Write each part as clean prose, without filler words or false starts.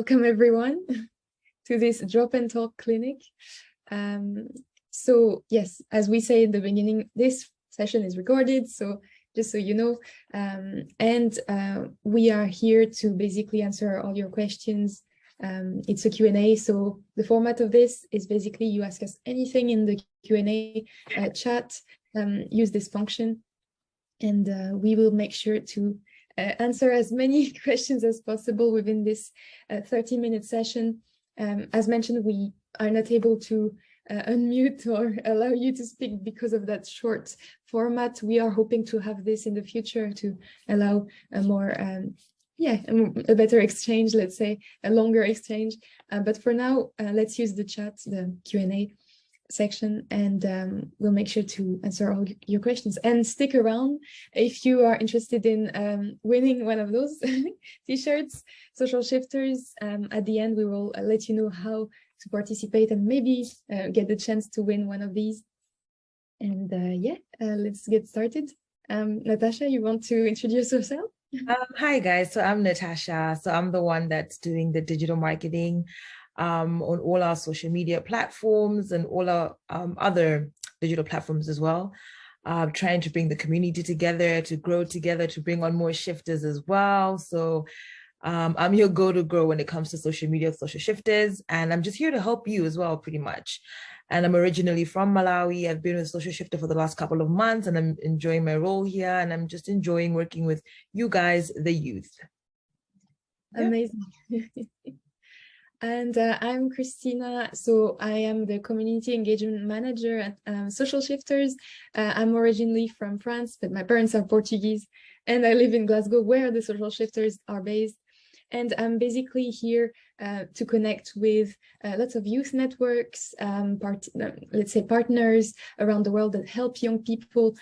Welcome everyone to this drop and talk clinic. So yes, as we say in the beginning, this session is recorded, so just so you know, we are here to basically answer all your questions. It's a Q&A, so the format of this is basically you ask us anything in the Q&A chat, use this function, and we will make sure to answer as many questions as possible within this 30-minute session. As mentioned, we are not able to unmute or allow you to speak because of that short format. We are hoping to have this in the future to allow a more, a better exchange, let's say, a longer exchange. But for now, let's use the chat, the Q&A section, and we'll make sure to answer all your questions. And stick around if you are interested in winning one of those t-shirts, Social Shifters. At the end, we will let you know how to participate and maybe get the chance to win one of these. And let's get started. Natasha, you want to introduce yourself? Hi guys, so I'm Natasha. So I'm the one that's doing the digital marketing on all our social media platforms and all our other digital platforms as well. Trying to bring the community together, to grow together, to bring on more shifters as well. So I'm your go-to-grow when it comes to social media, social shifters, and I'm just here to help you as well, pretty much. And I'm originally from Malawi. I've been a social shifter for the last couple of months, and I'm enjoying my role here, and I'm just enjoying working with you guys, the youth. Amazing. And I'm Christina, so I am the Community Engagement Manager at Social Shifters. I'm originally from France, but my parents are Portuguese, and I live in Glasgow, where the Social Shifters are based. And I'm basically here to connect with lots of youth networks, let's say partners around the world that help young people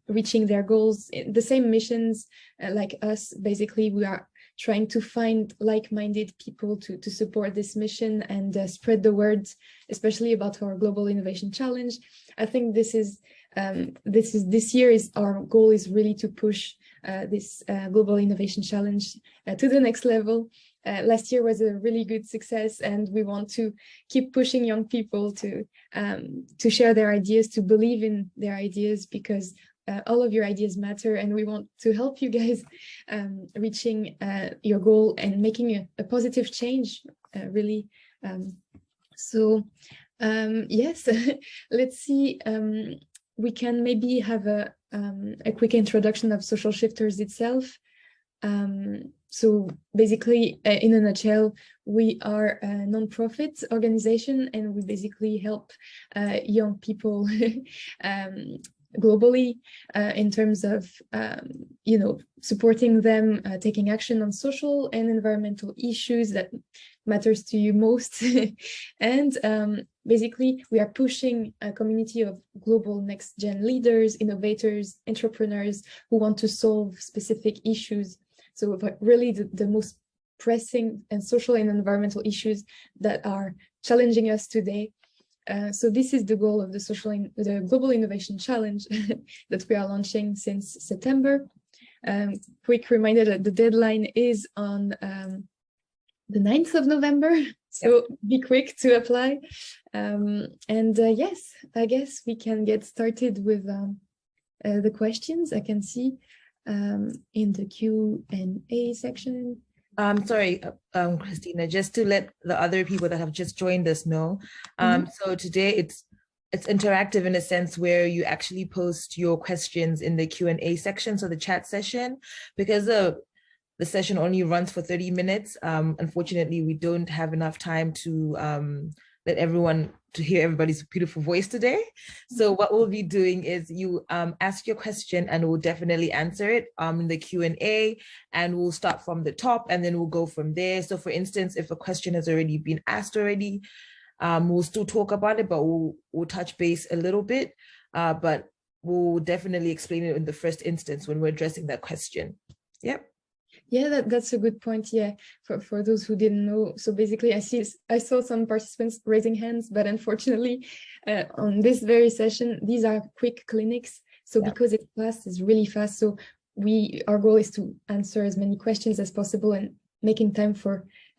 reaching their goals, the same missions like us. Basically, we are trying to find like-minded people to support this mission and spread the word, especially about our Global Innovation Challenge. I think this year is our goal is really to push this Global Innovation Challenge to the next level. Last year was a really good success, and we want to keep pushing young people to share their ideas, to believe in their ideas, because all of your ideas matter, and we want to help you guys reaching your goal and making a positive change, really. Yes, let's see. We can maybe have a quick introduction of Social Shifters itself. So basically, in a nutshell, we are a non-profit organization, and we basically help young people globally in terms of supporting them, taking action on social and environmental issues that matters to you most. And basically we are pushing a community of global next gen leaders, innovators, entrepreneurs who want to solve specific issues. So really the most pressing and social and environmental issues that are challenging us today. So this is the goal of the Global Innovation Challenge that we are launching since September. Quick reminder that the deadline is on the 9th of November, so be quick to apply. Yes, I guess we can get started with the questions. I can see in the Q&A section. Sorry, Christina, just to let the other people that have just joined us know. So today it's interactive in a sense where you actually post your questions in the Q&A section, so the chat session, because the session only runs for 30 minutes. Unfortunately, we don't have enough time to let everyone to hear everybody's beautiful voice today. So what we'll be doing is you ask your question, and we'll definitely answer it in the Q&A, and we'll start from the top and then we'll go from there. So for instance, if a question has already been asked already, we'll still talk about it, but we'll touch base a little bit, but we'll definitely explain it in the first instance when we're addressing that question. Yep. Yeah, that's a good point. Yeah, for those who didn't know, so basically I saw some participants raising hands, but unfortunately on this very session, these are quick clinics. So because it's really fast. So our goal is to answer as many questions as possible and making time for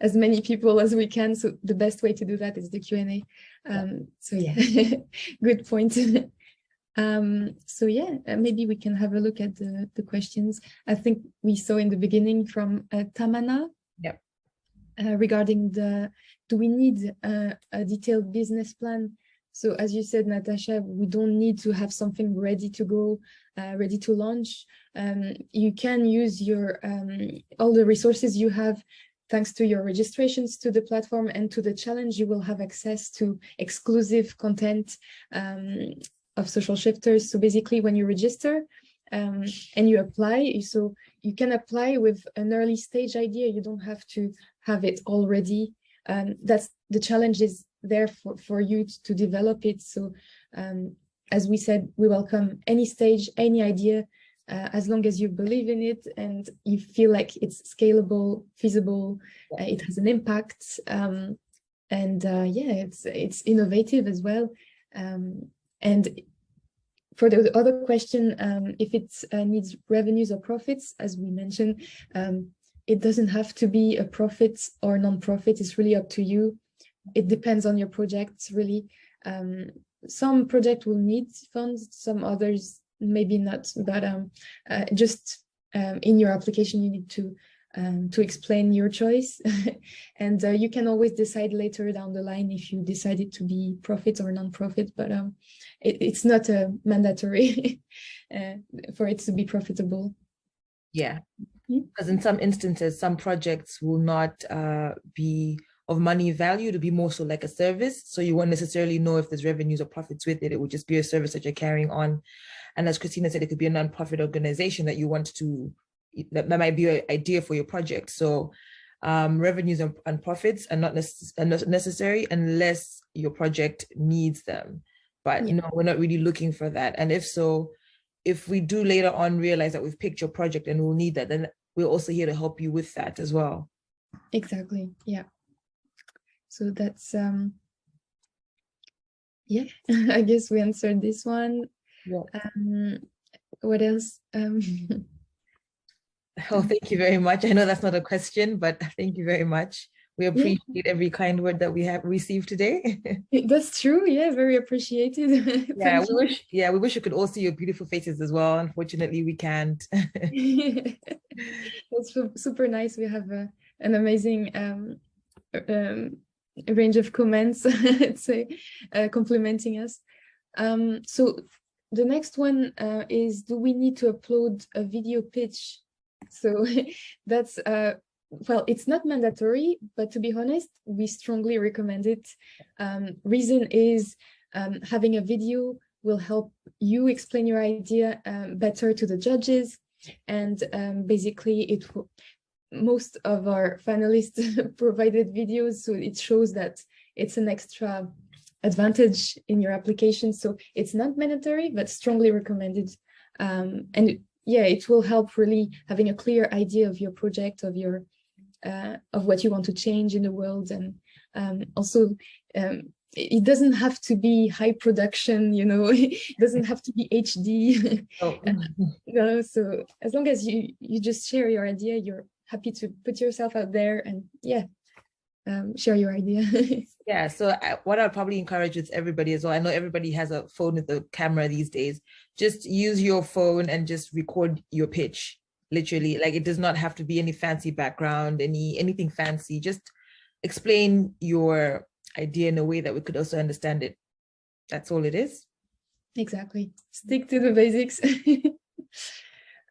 as many people as we can. So the best way to do that is the Q&A. So yeah, good point. So yeah, maybe we can have a look at the questions. I think we saw in the beginning from Tamana. Yep. Regarding do we need a detailed business plan? So as you said, Natasha, we don't need to have something ready to go, ready to launch. You can use your all the resources you have thanks to your registrations to the platform and to the challenge. You will have access to exclusive content of Social Shifters. So basically when you register and you apply, so you can apply with an early stage idea. You don't have to have it already. That's the challenge is there for you to develop it. So as we said, we welcome any stage, any idea, as long as you believe in it and you feel like it's scalable, feasible, it has an impact, and yeah, it's innovative as well. And for the other question, if it needs revenues or profits, as we mentioned, it doesn't have to be a profit or non-profit. It's really up to you. It depends on your projects, really. Some projects will need funds, some others maybe not. But just in your application, you need to explain your choice, and you can always decide later down the line if you decide it to be profit or non-profit. But it's not mandatory for it to be profitable. Yeah. Because in some instances, some projects will not be of money value, to be more so like a service. So you won't necessarily know if there's revenues or profits with it. It would just be a service that you're carrying on. And as Christina said, it could be a non-profit organization that you want to, that might be an idea for your project. So revenues and profits are not necessary unless your project needs them. But no, we're not really looking for that. And if so, if we do later on realize that we've picked your project and we'll need that, then we're also here to help you with that as well. Exactly. Yeah. So that's yeah, I guess we answered this one. Yeah. What else? Oh, thank you very much. I know that's not a question, but thank you very much. We appreciate every kind word that we have received today. That's true. Yeah, very appreciated. Yeah, we wish we could all see your beautiful faces as well. Unfortunately, we can't. That's super nice. We have an amazing range of comments, I'd say, complimenting us. So the next one is, do we need to upload a video pitch? So that's well, it's not mandatory, but to be honest, we strongly recommend it. Reason is having a video will help you explain your idea better to the judges, and basically most of our finalists provided videos, so it shows that it's an extra advantage in your application. So it's not mandatory, but strongly recommended. And yeah, it will help really having a clear idea of your project, of your of what you want to change in the world. And also it doesn't have to be high production, you know, it doesn't have to be HD. Oh. No, so as long as you just share your idea, you're happy to put yourself out there and share your idea. Yeah, so what I'd probably encourage with everybody as well, I know everybody has a phone with a camera these days, just use your phone and just record your pitch. Literally, like, it does not have to be any fancy background, anything fancy. Just explain your idea in a way that we could also understand it. That's all it is. Exactly. Stick to the basics.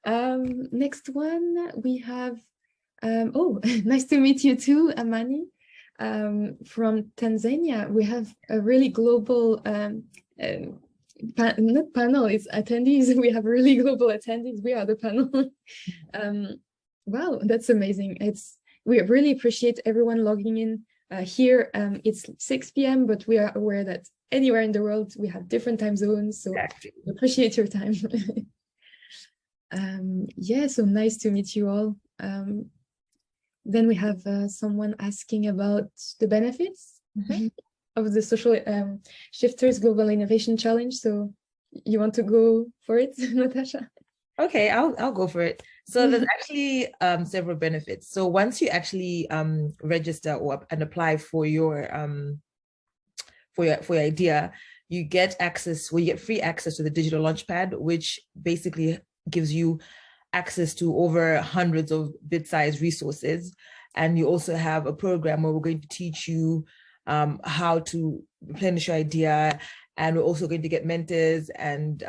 Next one we have, oh, nice to meet you too, Amani, from Tanzania. We have a really global not panel, it's attendees. We have really global attendees. We are the panel. Wow, that's amazing. We really appreciate everyone logging in here. It's 6 p.m., but we are aware that anywhere in the world we have different time zones, so we appreciate your time. Yeah, so nice to meet you all. Then we have someone asking about the benefits of the Social Shifters Global Innovation Challenge. So you want to go for it, Natasha? Okay, I'll go for it. So there's actually several benefits. So once you actually register and apply for your idea, you get access, well, you get free access to the digital launchpad, which basically gives you access to over hundreds of bit-sized resources. And you also have a program where we're going to teach you how to replenish your idea. And we're also going to get mentors and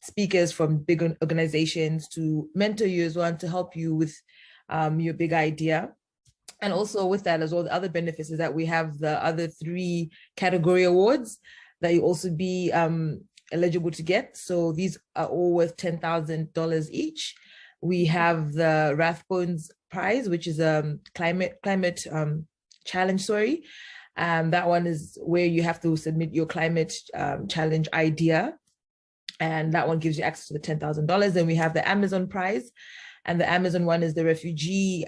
speakers from big organizations to mentor you as well and to help you with your big idea. And also with that as well, the other benefits is that we have the other 3 category awards that you also be eligible to get. So these are all worth $10,000 each. We have the Rathbones Prize, which is a climate challenge, sorry. That one is where you have to submit your climate challenge idea. And that one gives you access to the $10,000. Then we have the Amazon Prize. And the Amazon one is the refugee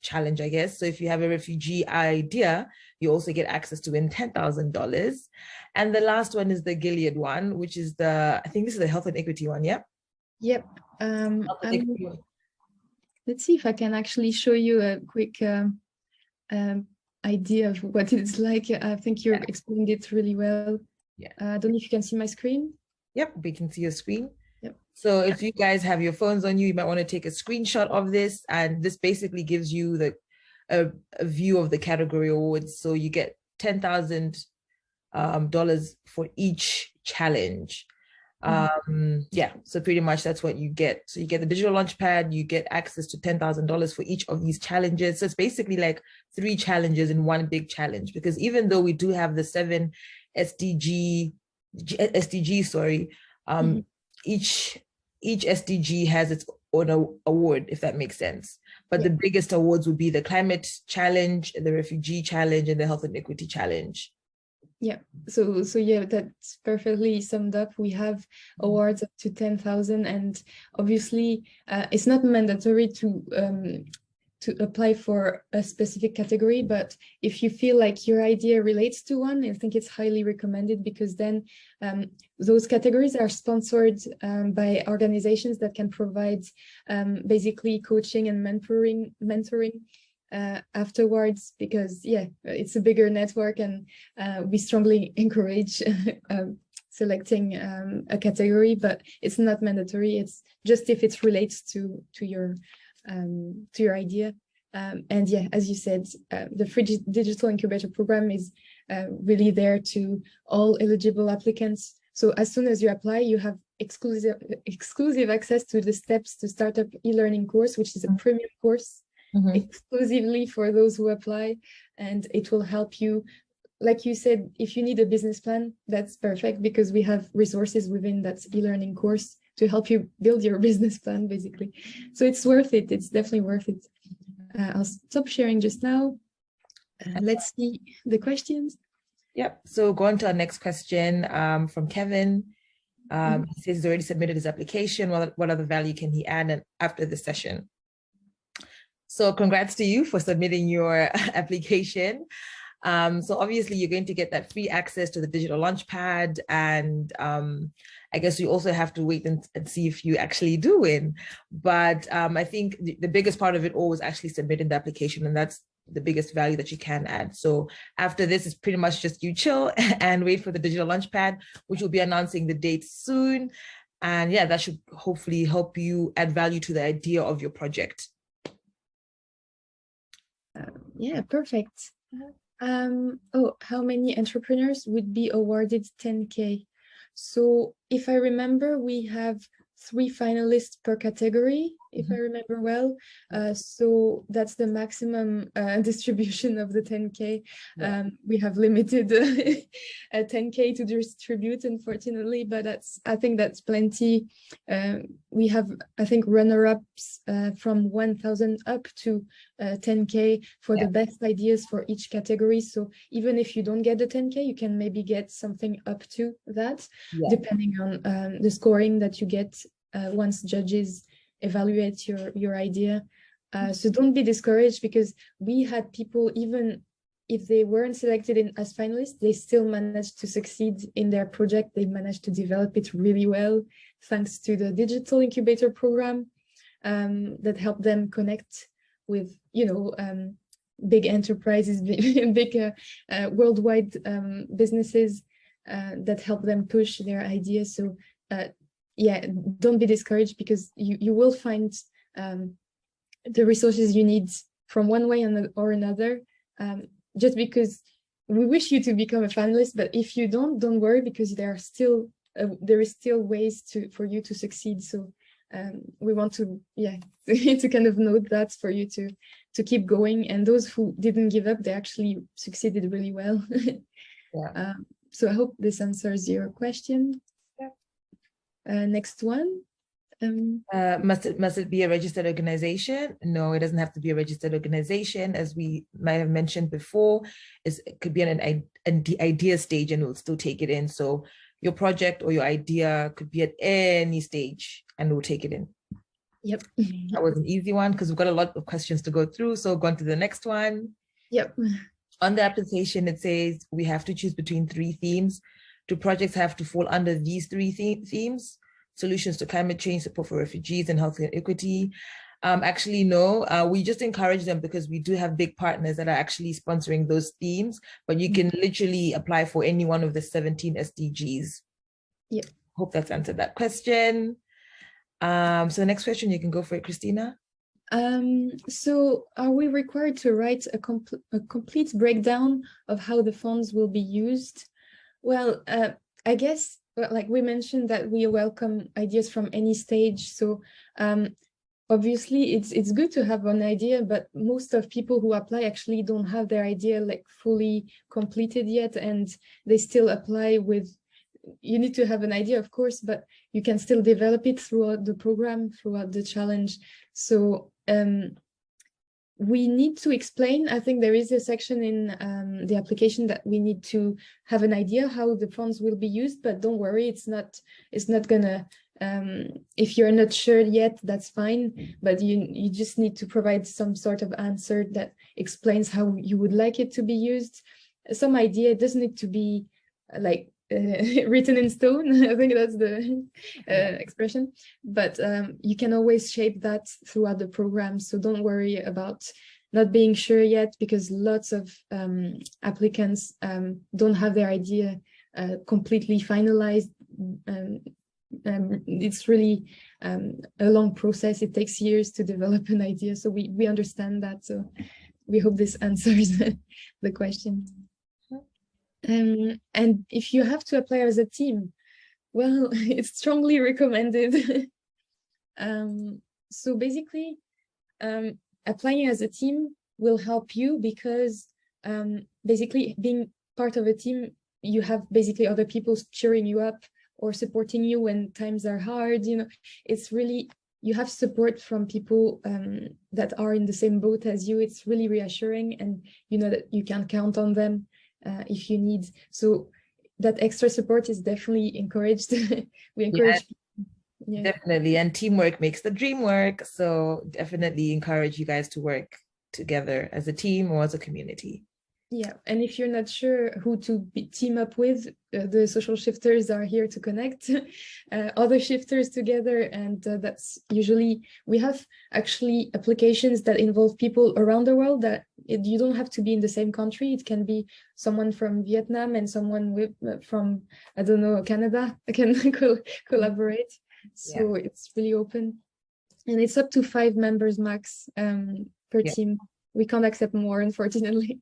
challenge, I guess. So if you have a refugee idea, you also get access to win $10,000. And the last one is the Gilead one, which is I think this is the health and equity one, yeah? Yep. Let's see if I can actually show you a quick idea of what it's like. I think you explained it really well. Yeah. I don't know if you can see my screen. Yep, we can see your screen. Yep. So if you guys have your phones on you, you might want to take a screenshot of this. And this basically gives you a view of the category awards. So you get $10,000 for each challenge. Yeah, so pretty much that's what you get. So you get the digital launchpad, you get access to $10,000 for each of these challenges. So it's basically like 3 challenges in one big challenge, because even though we do have the 7 SDGs, each SDG has its own award, if that makes sense. But the biggest awards would be the climate challenge, the refugee challenge, and the health and equity challenge. Yeah, so yeah, that's perfectly summed up. We have awards up to 10,000, and obviously it's not mandatory to apply for a specific category, but if you feel like your idea relates to one, I think it's highly recommended, because then those categories are sponsored by organizations that can provide basically coaching and mentoring afterwards, because it's a bigger network, and we strongly encourage selecting a category, but it's not mandatory. It's just if it relates to your idea. And as you said, the free digital incubator program is really there to all eligible applicants. So as soon as you apply, you have exclusive access to the Steps to Startup e-learning course, which is a premium course exclusively for those who apply, and it will help you. Like you said, if you need a business plan, that's perfect, because we have resources within that e-learning course to help you build your business plan, basically. So it's worth it. It's definitely worth it. I'll stop sharing just now. Let's see the questions. Yep. So go on to our next question from Kevin. He says he's already submitted his application. What other value can he add after the session? So congrats to you for submitting your application. So obviously you're going to get that free access to the digital launchpad, and I guess you also have to wait and see if you actually do win. But I think the biggest part of it all was actually submitting the application, and that's the biggest value that you can add. So after this, it's pretty much just you chill and wait for the digital launchpad, which will be announcing the date soon. And yeah, that should hopefully help you add value to the idea of your project. Yeah, perfect. How many entrepreneurs would be awarded 10K? So if I remember, we have 3 finalists per category, if I remember well. So that's the maximum distribution of the 10K. We have limited 10K to distribute, unfortunately, but I think that's plenty. We have, I think, runner-ups from 1,000 up to 10K for the best ideas for each category. So even if you don't get the 10K, you can maybe get something up to that, depending on the scoring that you get once judges evaluate your idea. So don't be discouraged, because we had people, even if they weren't selected as finalists, they still managed to succeed in their project. They managed to develop it really well, thanks to the digital incubator program. that help them connect with, big enterprises, big worldwide businesses that help them push their ideas. So yeah, don't be discouraged, because you will find the resources you need from one way or another. Just because we wish you to become a finalist, but if you don't worry, because there is still ways for you to succeed. So we want to to kind of note that for you to keep going. And those who didn't give up, they actually succeeded really well. Yeah. So I hope this answers your question. Yeah. Next one. Must it be a registered organization? No, it doesn't have to be a registered organization. As we might have mentioned before, it could be an idea stage, and we'll still take it in. So your project or your idea could be at any stage, and we'll take it in. Yep. That was an easy one, because we've got a lot of questions to go through. So go on to the next one. Yep. On the application, it says we have to choose between 3 themes. Do projects have to fall under these 3 themes? Solutions to climate change, support for refugees, and health and equity. Actually, no, we just encourage them because we do have big partners that are actually sponsoring those themes, but you can literally apply for any one of the 17 SDGs. Yeah. Hope that's answered that question. So the next question, you can go for it, Christina. So are we required to write a complete breakdown of how the funds will be used? Well, I guess, like we mentioned, that we welcome ideas from any stage. So obviously it's good to have an idea, but most of people who apply actually don't have their idea like fully completed yet, and they still apply with, you need to have an idea, of course, but you can still develop it throughout the program, throughout the challenge. So we need to explain, I think there is a section in the application that we need to have an idea how the funds will be used, but don't worry, it's not gonna, if you're not sure yet, that's fine, but you just need to provide some sort of answer that explains how you would like it to be used. Some idea, it doesn't need to be like written in stone. I think that's the expression, but you can always shape that throughout the program. So don't worry about not being sure yet, because lots of applicants don't have their idea completely finalized. It's really a long process. It takes years to develop an idea. So we understand that. So we hope this answers the question. And if you have to apply as a team, well, it's strongly recommended. So basically, applying as a team will help you because basically being part of a team, you have basically other people cheering you up or supporting you when times are hard. It's really, you have support from people that are in the same boat as you. It's really reassuring, and you know that you can count on them if you need. So that extra support is definitely encouraged. We encourage. Yeah, definitely. And teamwork makes the dream work. So definitely encourage you guys to work together as a team or as a community. Yeah, and if you're not sure who to team up with, the social shifters are here to connect other shifters together. And that's usually, we have actually applications that involve people around the world, that you don't have to be in the same country. It can be someone from Vietnam and someone from, I don't know, Canada can collaborate. So yeah, it's really open. And it's up to 5 members max per team. We can't accept more, unfortunately.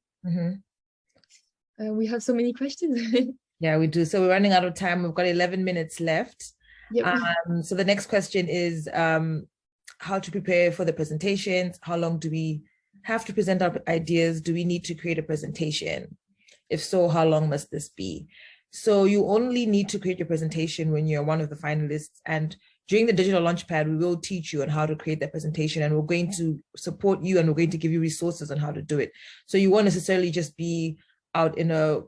We have so many questions. Yeah, we do. So we're running out of time. We've got 11 minutes left. Yep. So the next question is how to prepare for the presentations. How long do we have to present our ideas? Do we need to create a presentation? If so, how long must this be? So you only need to create your presentation when you're one of the finalists. And during the digital launchpad, we will teach you on how to create that presentation, and we're going to support you, and we're going to give you resources on how to do it. So you won't necessarily just be out in a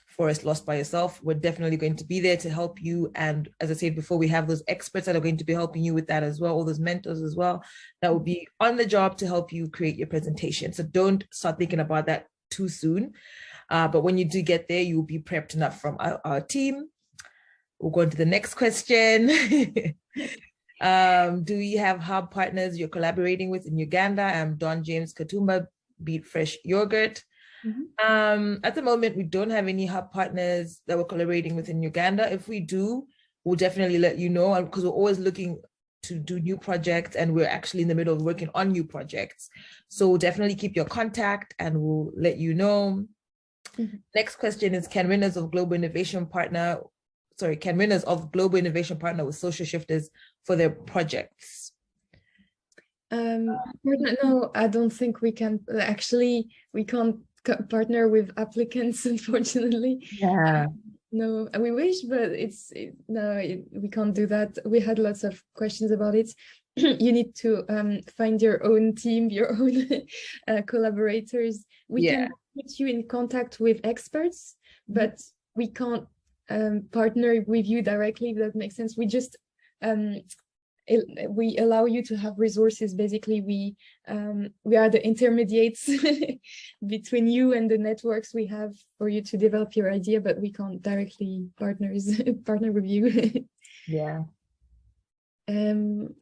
forest lost by yourself. We're definitely going to be there to help you. And as I said before, we have those experts that are going to be helping you with that as well, all those mentors as well, that will be on the job to help you create your presentation. So don't start thinking about that too soon. But when you do get there, you'll be prepped enough from our team. We'll go on to the next question. Do we have hub partners you're collaborating with in Uganda? I'm Don James Katumba, Beat Fresh Yogurt. At the moment, we don't have any hub partners that we're collaborating with in Uganda. If we do, we'll definitely let you know, because we're always looking to do new projects, and we're actually in the middle of working on new projects. So definitely keep your contact and we'll let you know. Next question is, can winners of Global Innovation Partner with social shifters for their projects? No, I don't think we can. Actually, we can't partner with applicants, unfortunately. Yeah. No, we wish, but we can't do that. We had lots of questions about it. You need to find your own team, your own collaborators. We can put you in contact with experts, but we can't partner with you directly, if that makes sense. We just we allow you to have resources. Basically, we are the intermediates between you and the networks we have for you to develop your idea, but we can't directly partner with you. Yeah. Then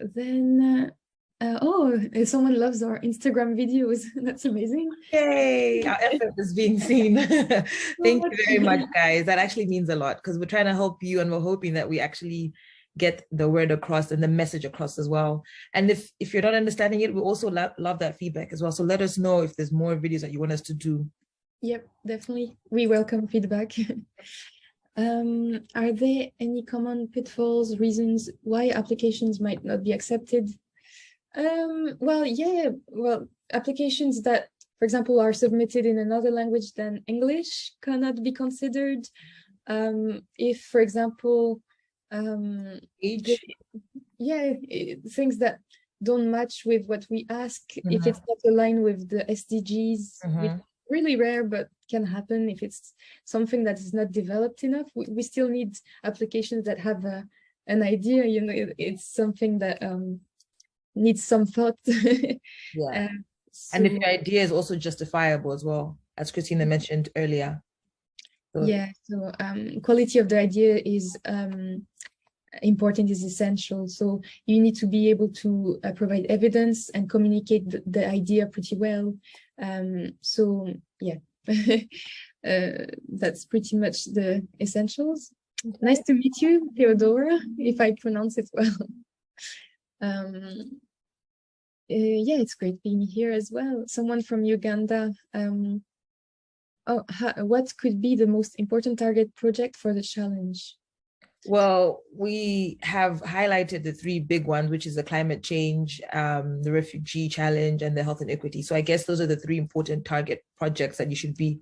someone loves our Instagram videos. That's amazing. Yay, our effort is being seen. Thank you very much, guys. That actually means a lot, because we're trying to help you and we're hoping that we actually get the word across and the message across as well. And if you're not understanding it, we also love that feedback as well. So let us know if there's more videos that you want us to do. Yep, definitely. We welcome feedback. Are there any common pitfalls, reasons why applications might not be accepted? Well, applications that, for example, are submitted in another language than English cannot be considered. If, for example, things that don't match with what we ask, if it's not aligned with the SDGs, which is really rare but can happen if it's something that is not developed enough. We still need applications that have an idea. It's something that needs some thought. And if your idea is also justifiable as well, as Christina mentioned earlier. So quality of the idea is important, is essential. So you need to be able to provide evidence and communicate the idea pretty well. That's pretty much the essentials. Nice to meet you, Theodora, if I pronounce it well. It's great being here as well. Someone from Uganda. What could be the most important target project for the challenge? Well, we have highlighted the three big ones, which is the climate change, the refugee challenge, and the health and equity. So I guess those are the three important target projects that you should be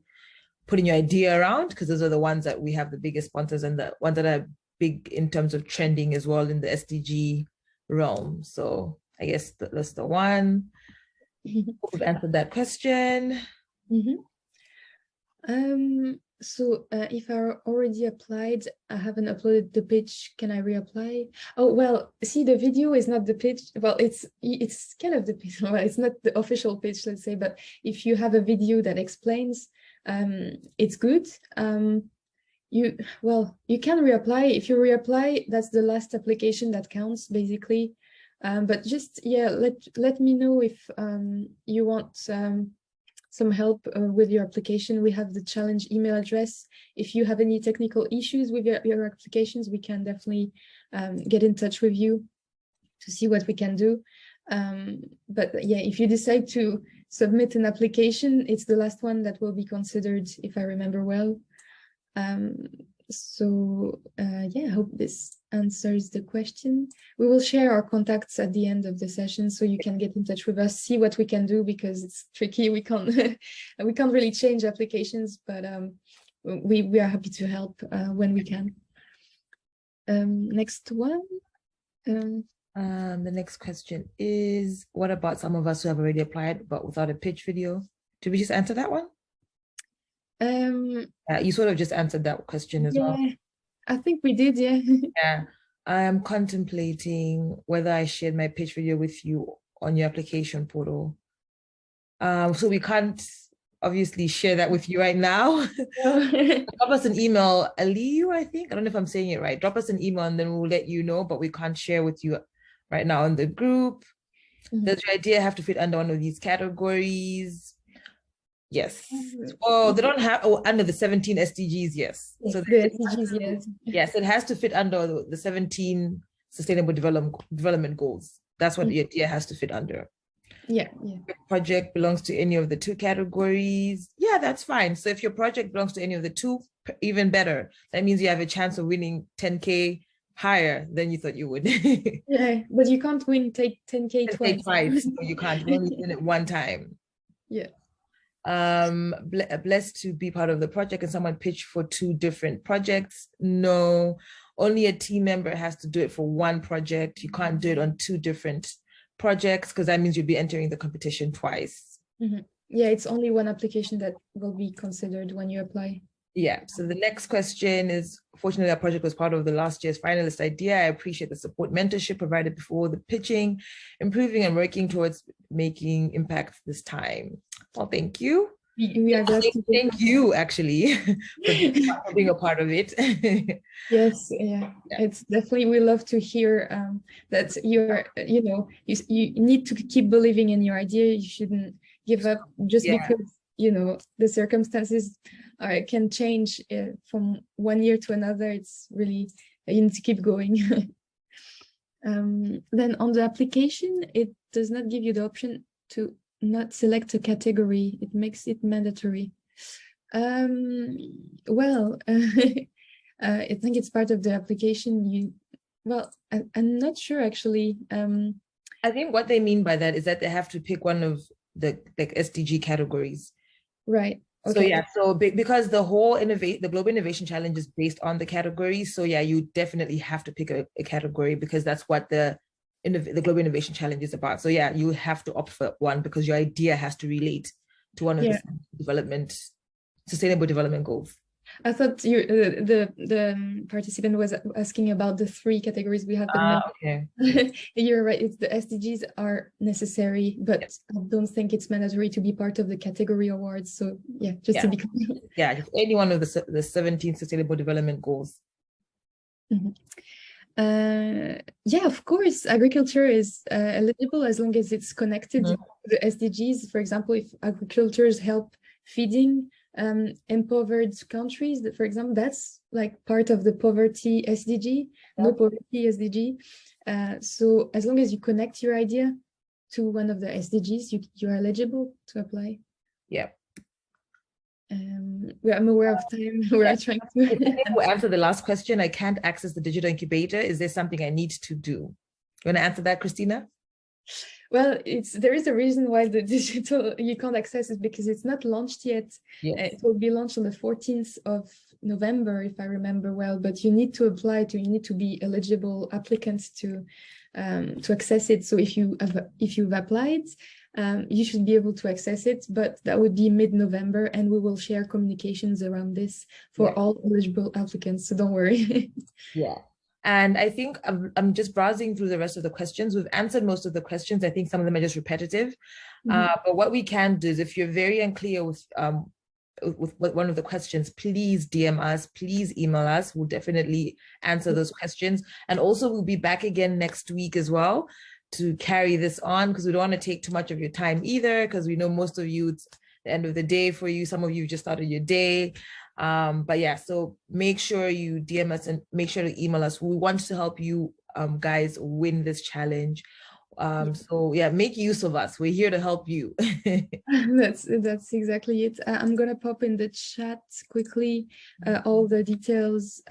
putting your idea around, because those are the ones that we have the biggest sponsors and the ones that are big in terms of trending as well in the SDG realm. So I guess that's the one. We've answered that question. So if I already applied, I haven't uploaded the pitch, can I reapply? Oh, well, see, the video is not the pitch. Well, it's kind of the pitch. Well, it's not the official pitch, let's say, but if you have a video that explains, it's good. You can reapply. If you reapply, that's the last application that counts, basically. But just, let me know if you want some help with your application. We have the challenge email address. If you have any technical issues with your applications, we can definitely get in touch with you to see what we can do. If you decide to submit an application, it's the last one that will be considered, if I remember well. I hope this answers the question. We will share our contacts at the end of the session, so you can get in touch with us, see what we can do, because it's tricky. We can't we can't really change applications, but we are happy to help when we can. Next one. The next question is, what about some of us who have already applied but without a pitch video? Did we just answer that one? You sort of just answered that question as well. I think we did, Yeah. I am contemplating whether I shared my pitch video with you on your application portal. So we can't obviously share that with you right now. Drop us an email, Aliyu, I think. I don't know if I'm saying it right. Drop us an email and then we'll let you know, but we can't share with you right now in the group. Mhm. Does your idea have to fit under one of these categories? Yes. Mhm. Oh, they don't have, oh, under the 17 SDGs, yes. Yes, So the SDGs, yes. yes, it has to fit under the 17 Sustainable Development Goals. That's what Mhm. the idea has to fit under. Yeah, yeah. Project belongs to any of the two categories. Yeah, that's fine. So if your project belongs to any of the two, even better. That means you have a chance of winning 10K higher than you thought you would. Yeah, but you can't win take 10K 10K twice. twice. No, you can't. You only win it one time. Yeah. Blessed to be part of the project. And someone pitch for two different projects? No, only a team member has to do it for one project. You can't do it on two different projects because that means you'll be entering the competition twice. Mm-hmm. Yeah, it's only one application that will be considered when you apply. Yeah, so the next question is, fortunately, our project was part of the last year's finalist idea. I appreciate the support mentorship provided before the pitching, improving and working towards making impact this time. Well, thank you. We are glad to Thank you, actually, for being a part of it. Yes, yeah. It's definitely, we love to hear that you're, you need to keep believing in your idea. You shouldn't give up just because, the circumstances can change from one year to another. It's really, you need to keep going. Then on the application, it does not give you the option to not select a category. It makes it mandatory. Well, I think it's part of the application. I'm not sure actually. I think what they mean by that is that they have to pick one of the SDG categories. Right. Okay. So yeah, so because the whole the Global Innovation Challenge is based on the categories. So yeah, you definitely have to pick a category because that's what the Global Innovation Challenge is about. So yeah, you have to opt for one because your idea has to relate to one of the Sustainable Development Goals. I thought the participant was asking about the three categories we have. Okay. You're right. It's the SDGs are necessary, but I don't think it's mandatory to be part of the category awards. So yeah, just to be clear. Yeah, just any one of the 17 Sustainable Development Goals. Yeah, of course, agriculture is eligible as long as it's connected to the SDGs. For example, if agricultures help feeding impoverished countries, for example, that's like part of the poverty SDG, no poverty SDG. So as long as you connect your idea to one of the SDGs, you are eligible to apply. Yeah. I'm aware of time. We're trying to answer the last question. I can't access the digital incubator. Is there something I need to do? You want to answer that, Christina? Well, there is a reason why the digital you can't access it because it's not launched yet. Yes. It will be launched on the 14th of November, if I remember well. But you need to apply you need to be eligible applicants to access it. So if you've applied, you should be able to access it. But that would be mid-November, and we will share communications around this for all eligible applicants. So don't worry. Yeah. And I think I'm just browsing through the rest of the questions. We've answered most of the questions. I think some of them are just repetitive. But what we can do is if you're very unclear with one of the questions, please DM us, please email us. We'll definitely answer those questions. And also we'll be back again next week as well to carry this on because we don't want to take too much of your time either because we know most of you, it's the end of the day for you. Some of you just started your day. But yeah, so make sure you DM us and make sure to email us. We want to help you guys win this challenge. So yeah, make use of us. We're here to help you. That's exactly it. I'm gonna pop in the chat quickly all the details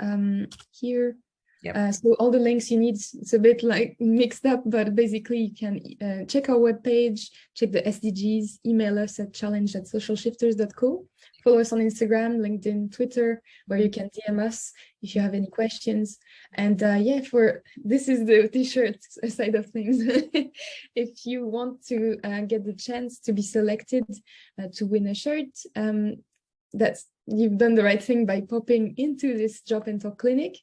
here. Yep. So all the links you need, it's a bit like mixed up, but basically you can check our webpage, check the SDGs, email us at challenge@socialshifters.co, follow us on Instagram, LinkedIn, Twitter, where you can DM us if you have any questions. And yeah, this is the t-shirt side of things. If you want to get the chance to be selected to win a shirt, you've done the right thing by popping into this Drop and Talk clinic.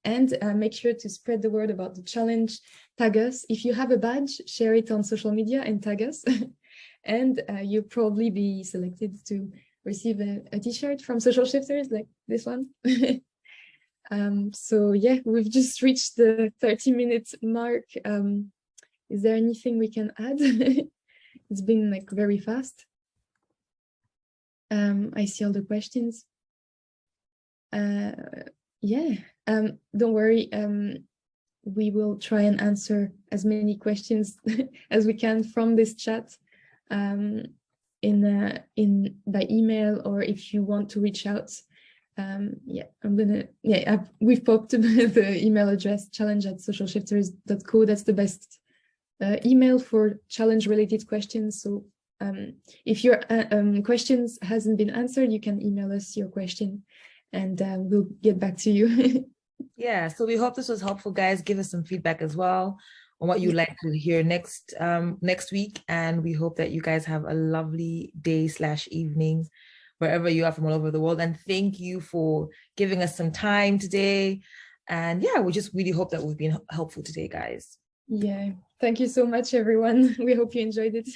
And make sure to spread the word about the challenge. Tag us. If you have a badge, share it on social media and tag us. And you'll probably be selected to receive a t-shirt from Social Shifters like this one. So yeah, we've just reached the 30-minute mark. Is there anything we can add? It's been like very fast. I see all the questions. Yeah, don't worry. We will try and answer as many questions as we can from this chat in by email, or if you want to reach out. Yeah, we've popped the email address challenge@socialshifters.co. That's the best email for challenge related questions. So if your questions hasn't been answered, you can email us your question and we'll get back to you. Yeah, so we hope this was helpful, guys. Give us some feedback as well on what you'd like to hear next week. And we hope that you guys have a lovely day/evening wherever you are from all over the world. And thank you for giving us some time today. And yeah, we just really hope that we've been helpful today, guys. Yeah, thank you so much, everyone. We hope you enjoyed it.